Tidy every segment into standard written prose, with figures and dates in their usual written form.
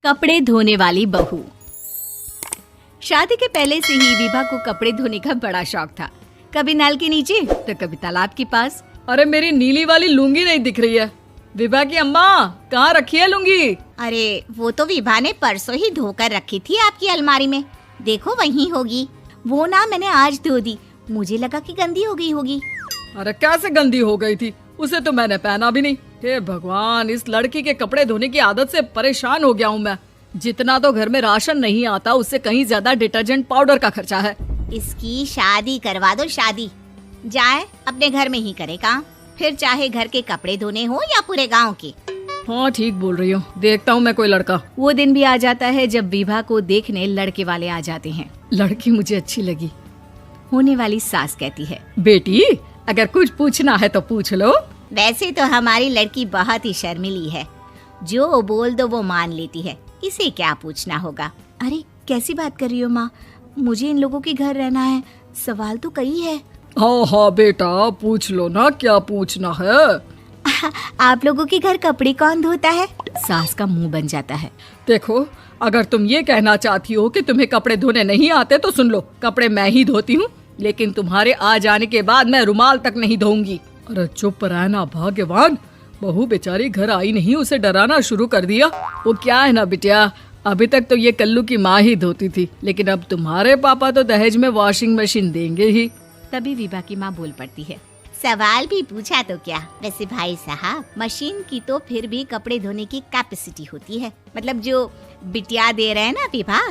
कपड़े धोने वाली बहू। शादी के पहले से ही विभा को कपड़े धोने का बड़ा शौक था। कभी नल के नीचे तो कभी तालाब के पास। अरे मेरी नीली वाली लुंगी नहीं दिख रही है। विभा की अम्मा, कहाँ रखी है लुंगी? अरे वो तो विभा ने परसों ही धोकर रखी थी आपकी अलमारी में, देखो वहीं होगी। वो ना मैंने आज धो दी, मुझे लगा कि गंदी हो गई होगी। अरे कैसे गंदी हो गई थी? उसे तो मैंने पहना भी नहीं। हे भगवान, इस लड़की के कपड़े धोने की आदत से परेशान हो गया हूँ मैं। जितना तो घर में राशन नहीं आता, उससे कहीं ज्यादा डिटर्जेंट पाउडर का खर्चा है। इसकी शादी करवा दो, शादी जाए अपने घर में ही करे काम, फिर चाहे घर के कपड़े धोने हो या पूरे गांव के। हाँ ठीक बोल रही हो, देखता हूँ मैं कोई लड़का। वो दिन भी आ जाता है जब विभा को देखने लड़के वाले आ जाते हैं। लड़की मुझे अच्छी लगी। होने वाली सास कहती है, बेटी अगर कुछ पूछना है तो पूछ लो। वैसे तो हमारी लड़की बहुत ही शर्मीली है, जो बोल दो वो मान लेती है, इसे क्या पूछना होगा। अरे कैसी बात कर रही हो माँ, मुझे इन लोगों के घर रहना है, सवाल तो कई है। हाँ हाँ बेटा, पूछ लो ना, क्या पूछना है। आप लोगों के घर कपड़े कौन धोता है? सास का मुंह बन जाता है। देखो, अगर तुम ये कहना चाहती हो कि तुम्हें कपड़े धोने नहीं आते तो सुन लो, कपड़े मैं ही धोती हूँ, लेकिन तुम्हारे आ जाने के बाद मैं रुमाल तक नहीं धोऊंगी। अरे चुप रहना भाग्यवान, बहू बेचारी घर आई नहीं, उसे डराना शुरू कर दिया। वो क्या है ना बिटिया, अभी तक तो ये कल्लू की माँ ही धोती थी, लेकिन अब तुम्हारे पापा तो दहेज में वॉशिंग मशीन देंगे ही। तभी विभा की माँ बोल पड़ती है, सवाल भी पूछा तो क्या। वैसे भाई साहब, मशीन की तो फिर भी कपड़े धोने की कैपेसिटी होती है। मतलब जो बिटिया दे रहे हैं ना विभा,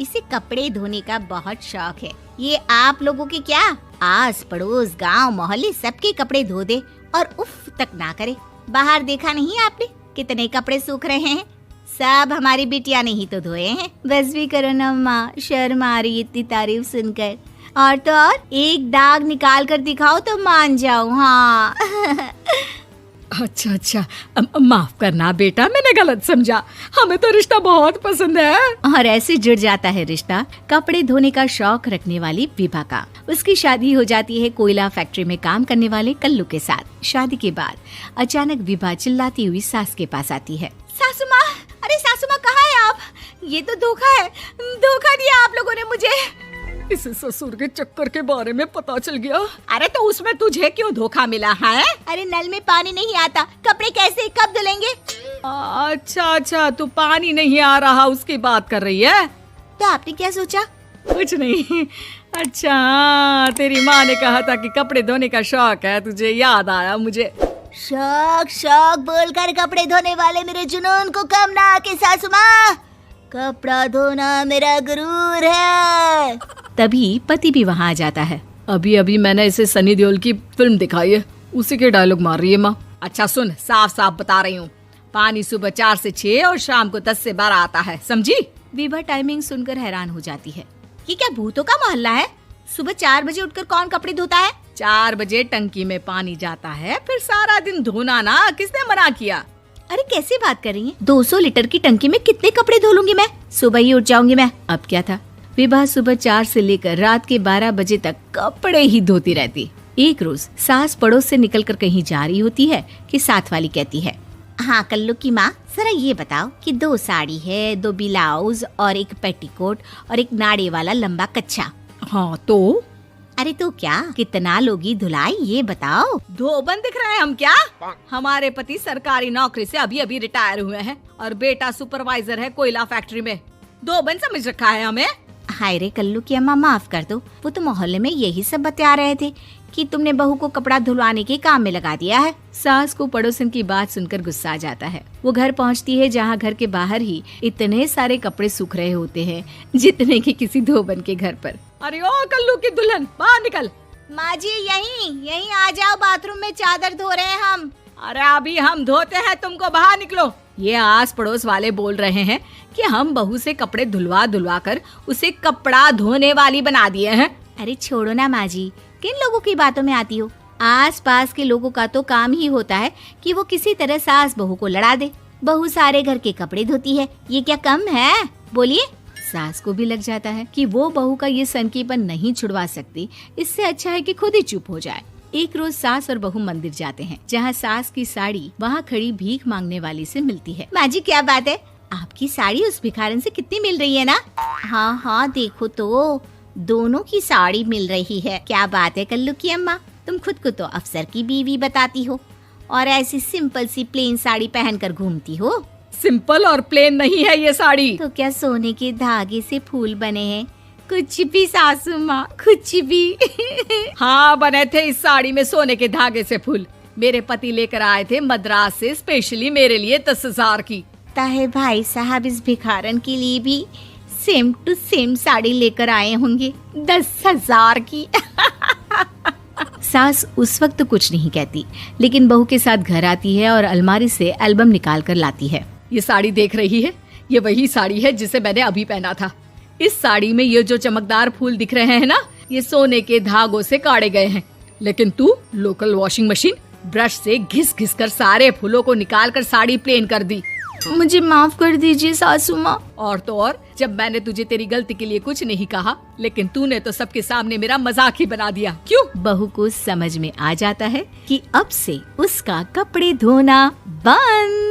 इसे कपड़े धोने का बहुत शौक है। ये आप लोगों के क्या, आस पड़ोस गांव मोहल्ले सबके कपड़े धो दे और उफ तक ना करे। बाहर देखा नहीं आपने कितने कपड़े सूख रहे हैं? सब हमारी बिटिया ने ही तो धोए हैं। बस भी करो ना माँ, शर्म आ रही इतनी तारीफ सुनकर। और तो और एक दाग निकाल कर दिखाओ तो मान जाऊँ। हाँ अच्छा, माफ करना बेटा, मैंने गलत समझा। हमें तो रिश्ता बहुत पसंद है। और ऐसे जुड़ जाता है रिश्ता कपड़े धोने का शौक रखने वाली विभा का। उसकी शादी हो जाती है कोयला फैक्ट्री में काम करने वाले कल्लू के साथ। शादी के बाद अचानक विभा चिल्लाती हुई सास के पास आती है। सासू माँ, अरे सासू माँ कहाँ है आप? ये तो धोखा है, धोखा दिया आप लोगों ने मुझे। इसे ससुर के चक्कर के बारे में पता चल गया। अरे तो उसमें तुझे क्यों धोखा मिला है? अरे नल में पानी नहीं आता, कपड़े कैसे कब धुलेंगे? अच्छा, तू पानी नहीं आ रहा उसकी बात कर रही है। तो आपने क्या सोचा? कुछ नहीं। अच्छा, तेरी माँ ने कहा था कि कपड़े धोने का शौक है तुझे, याद आया मुझे। शौक बोलकर कपड़े धोने वाले मेरे जुनून को कम ना आके सासू माँ, कपड़ा धोना मेरा गुरूर है। तभी पति भी वहाँ आ जाता है। अभी मैंने इसे सनी देओल की फिल्म दिखाई है, उसी के डायलॉग मार रही है माँ। अच्छा सुन, साफ साफ बता रही हूँ, पानी सुबह 4 से 6 और शाम को 10 से 12 आता है, समझी? विभा टाइमिंग सुनकर हैरान हो जाती है। ये क्या भूतों का मोहल्ला है? सुबह 4 बजे उठकर कौन कपड़े धोता है? 4 बजे टंकी में पानी जाता है, फिर सारा दिन धोना ना, किसने मना किया? अरे कैसी बात कर रही हैं? 200 लीटर की टंकी में कितने कपड़े धो लूंगी मैं, सुबह ही उठ जाऊंगी मैं। अब क्या था, विभा सुबह 4 से लेकर रात के 12 बजे तक कपड़े ही धोती रहती। एक रोज सास पड़ोस से निकलकर कहीं जा रही होती है कि साथ वाली कहती है, हाँ कल्लू की माँ, जरा ये बताओ कि 2 साड़ी है, 2 ब्लाउज और एक पेटीकोट और एक नाड़े वाला लंबा कच्छा। हाँ तो? अरे तो क्या, कितना लोगी धुलाई ये बताओ। धोबन दिख रहे हैं हम क्या? हमारे पति सरकारी नौकरी से अभी रिटायर हुए हैं और बेटा सुपरवाइजर है कोयला फैक्ट्री में। धोबन समझ रखा है हमें? हाय रे कल्लू की अम्मा, माफ कर दो, वो तो मोहल्ले में यही सब बता रहे थे कि तुमने बहू को कपड़ा धुलवाने के काम में लगा दिया है। सास को पड़ोसन की बात सुनकर गुस्सा आ जाता है। वो घर पहुंचती है जहां घर के बाहर ही इतने सारे कपड़े सूख रहे होते हैं जितने कि किसी धोबन के घर पर। अरे ओ कल्लू की दुल्हन, बाहर निकल। माँ जी यहीं आ जाओ, बाथरूम में चादर धो रहे हैं हम। अरे अभी हम धोते हैं, तुमको बाहर निकलो। ये आस पड़ोस वाले बोल रहे हैं कि हम बहू से कपड़े धुलवा कर उसे कपड़ा धोने वाली बना दिए हैं। अरे छोड़ो ना माँ जी, किन लोगों की बातों में आती हो? आस पास के लोगों का तो काम ही होता है कि वो किसी तरह सास बहू को लड़ा दे। बहू सारे घर के कपड़े धोती है, ये क्या कम है? बोलिए। सास को भी लग जाता है कि वो बहू का ये सनकीपन नहीं छुड़वा सकती, इससे अच्छा है कि खुद ही चुप हो जाए। एक रोज सास और बहू मंदिर जाते हैं, जहाँ सास की साड़ी वहाँ खड़ी भीख मांगने वाली से मिलती है। माँ जी क्या बात है, आपकी साड़ी उस भिखारन से कितनी मिल रही है ना? हाँ हाँ देखो तो दोनों की साड़ी मिल रही है। क्या बात है कल्लू की अम्मा, तुम खुद को तो अफसर की बीवी बताती हो और ऐसी सिंपल सी प्लेन साड़ी पहनकर घूमती हो। सिंपल और प्लेन नहीं है ये साड़ी। तो क्या सोने के धागे से फूल बने हैं? कुछ भी सासू माँ, कुछ भी। हाँ बने थे इस साड़ी में सोने के धागे से फूल। मेरे पति लेकर आए थे मद्रास से स्पेशली मेरे लिए 10,000 की। ताहे भाई साहब इस भिखारन के लिए भी सेम टू सेम साड़ी लेकर आए होंगे 10,000 की। सास उस वक्त तो कुछ नहीं कहती, लेकिन बहू के साथ घर आती है और अलमारी से एल्बम निकाल कर लाती है। ये साड़ी देख रही है, ये वही साड़ी है जिसे मैंने अभी पहना था। इस साड़ी में ये जो चमकदार फूल दिख रहे हैं ना, ये सोने के धागों से काटे गए हैं। लेकिन तू लोकल वॉशिंग मशीन ब्रश से घिस घिस कर सारे फूलों को निकाल कर साड़ी प्लेन कर दी। मुझे माफ कर दीजिए सासू माँ। और तो और, जब मैंने तुझे तेरी गलती के लिए कुछ नहीं कहा, लेकिन तूने तो सबके सामने मेरा मजाक ही बना दिया। क्यों? बहू को समझ में आ जाता है कि अब से उसका कपड़े धोना बंद।